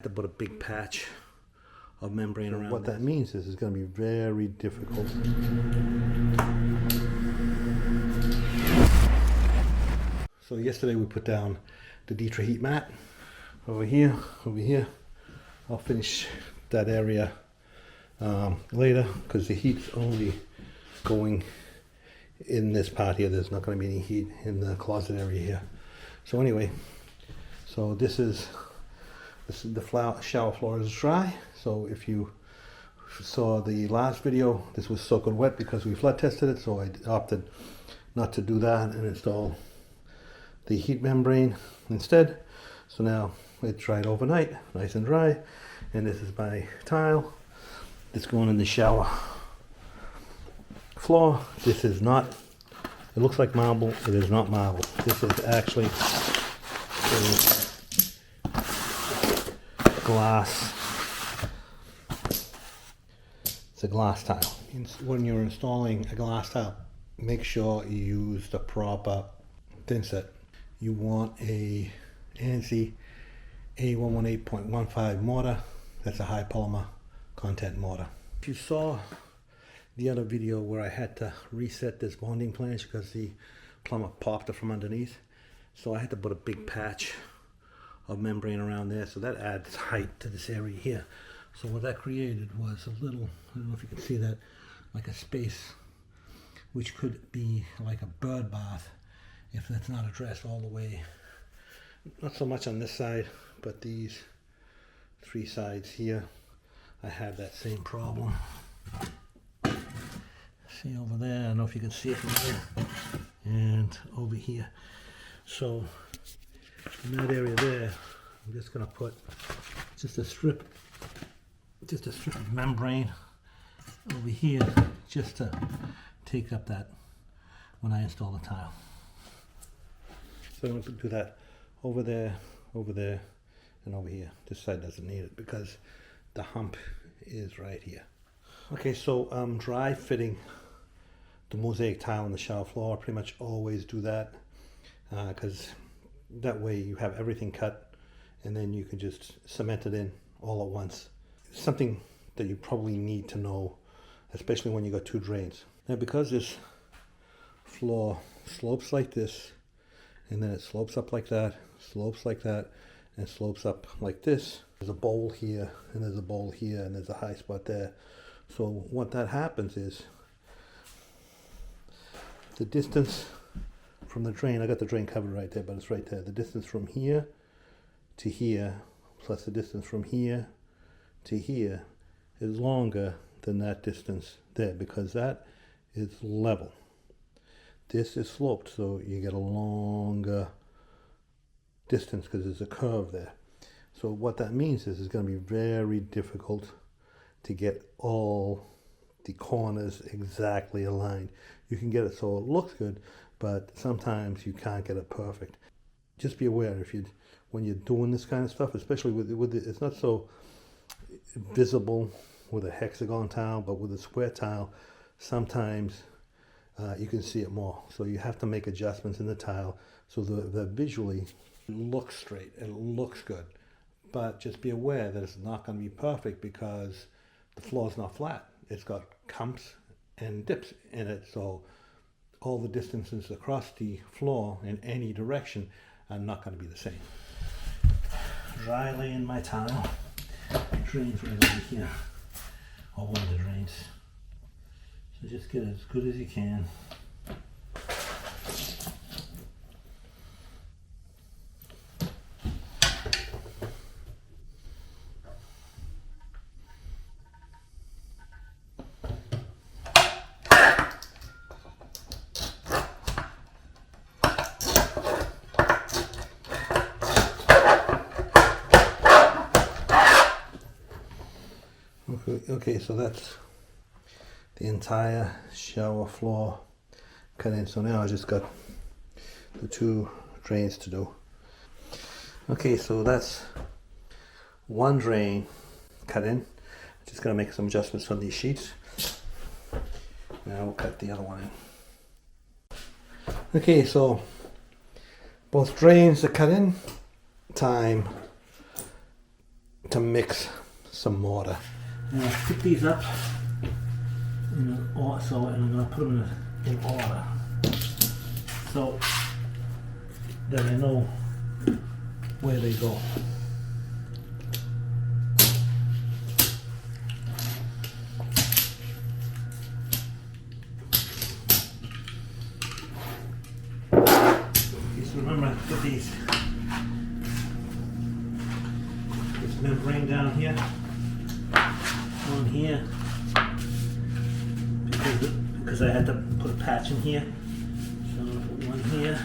to put a big patch of membrane around. What that means is it's going to be very difficult. So yesterday we put down the Dietra heat mat over here. I'll finish that area later because the heat's only going in this part here. There's not going to be any heat in the closet area here. So anyway, so this is the shower floor is dry. So if you saw the last video, this was soaking wet because we flood tested it. So I opted not to do that and install the heat membrane instead. So now it's dried overnight, nice and dry. And this is my tile that's going in the shower floor. This is not, it looks like marble, it is not marble. This is actually glass. It's a glass tile. When you're installing a glass tile, make sure you use the proper thin set. You want a ANSI A118.15 mortar. That's a high polymer content mortar. If you saw the other video where I had to reset this bonding planch because the plumber popped it from underneath, so I had to put a big patch of membrane around there, so that adds height to this area here. So what that created was a little, I don't know if you can see that, like a space which could be like a bird bath if that's not addressed all the way. Not so much on this side, but these three sides here, I have that same problem. See over there, I don't know if you can see it from there, and over here. So in that area there, I'm just going to put just a strip of membrane over here, just to take up that when I install the tile. So I'm going to do that over there, and over here. This side doesn't need it because the hump is right here. Okay, so I'm dry fitting the mosaic tile on the shower floor. I pretty much always do that because that way you have everything cut and then you can just cement it in all at once. Something that you probably need to know, especially when you got two drains. Now because this floor slopes like this, and then it slopes up like that, slopes like that, and slopes up like this. There's a bowl here, and there's a bowl here, and there's a high spot there. So what that happens is, the distance from the drain, I got the drain covered right there, but it's right there. The distance from here to here, plus the distance from here to here, is longer than that distance there, because that is level. This is sloped, so you get a longer distance because there's a curve there. So what that means is it's going to be very difficult to get all the corners exactly aligned. You can get it so it looks good, but sometimes you can't get it perfect. Just be aware when you're doing this kind of stuff, especially with it's not so visible with a hexagon tile, but with a square tile, sometimes you can see it more. So you have to make adjustments in the tile so that visually it looks straight, it looks good. But just be aware that it's not going to be perfect because the floor is not flat. It's got humps and dips in it. So all the distances across the floor in any direction are not going to be the same. Dry laying my tile. Drains right over here. Or one of the drains. So just get it as good as you can. Okay, so that's the entire shower floor cut in. So now I just got the two drains to do. Okay, so that's one drain cut in. Just gonna make some adjustments on these sheets. Now we'll cut the other one in. Okay, so both drains are cut in. Time to mix some mortar. Now I pick these up and I'm going to put them in order, so that I know where they go. Just remember to put this membrane down here, on here, because I had to put a patch in here. So I'm going to put one here.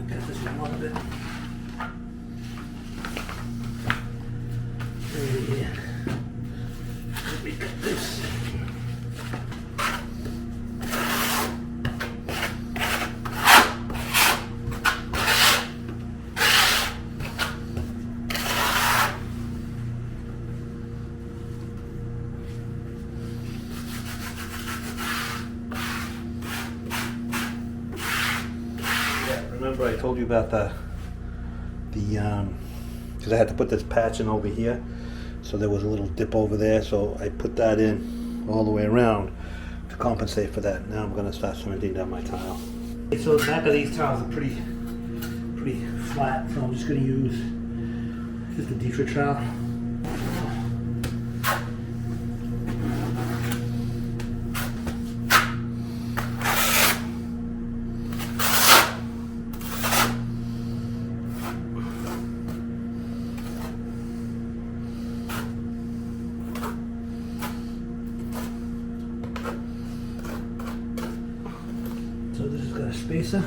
Cut this one a bit. Right here. We cut this. Remember I told you about the because I had to put this patch in over here, so there was a little dip over there, so I put that in all the way around to compensate for that. Now I'm going to start cementing down my tile. Okay, so the back of these tiles are pretty flat, so I'm just going to use just a Dietrich trowel. So this has got a spacer.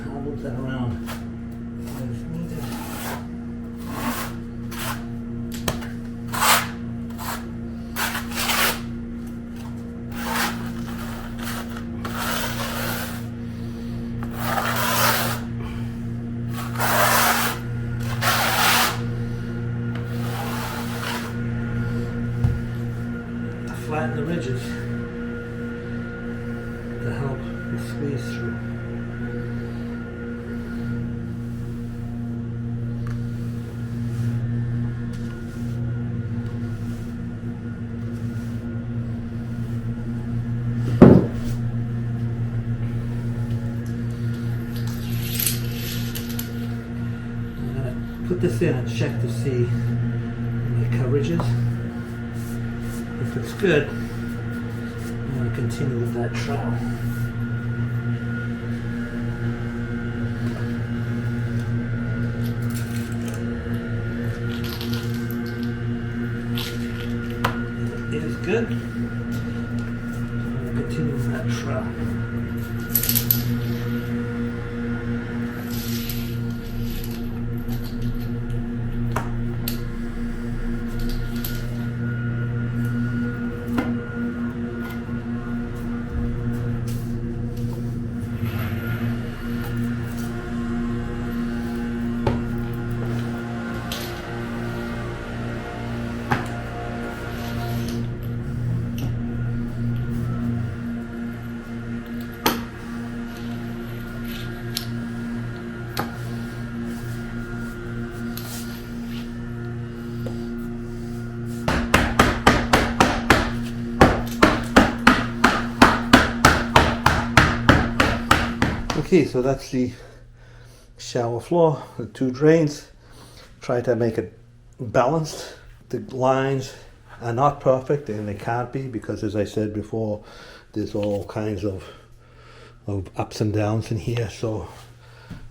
I'll move that around as needed. Flatten the ridges to help the squeeze through. I'm going to put this in and check to see my coverages. If it's good, I'm going to continue with that trowel. It is good. I'm going to continue with that trowel. Okay, so that's the shower floor, the two drains. Try to make it balanced. The lines are not perfect, and they can't be, because as I said before, there's all kinds of ups and downs in here, so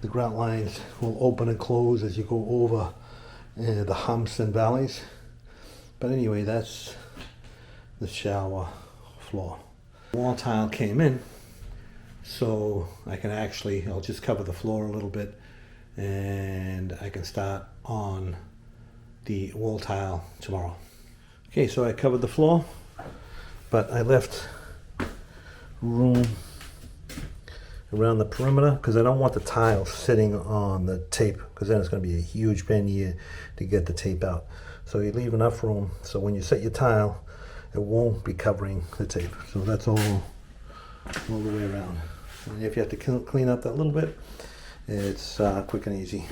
the grout lines will open and close as you go over the humps and valleys. But anyway, that's the shower floor. Wall tile came in, so I can actually, I'll just cover the floor a little bit and I can start on the wall tile tomorrow. Okay, so I covered the floor. but I left room around the perimeter because I don't want the tile sitting on the tape, because then it's going to be a huge pain here to get the tape out. So you leave enough room so when you set your tile, it won't be covering the tape. So that's all the way around. And if you have to clean up that little bit, it's quick and easy.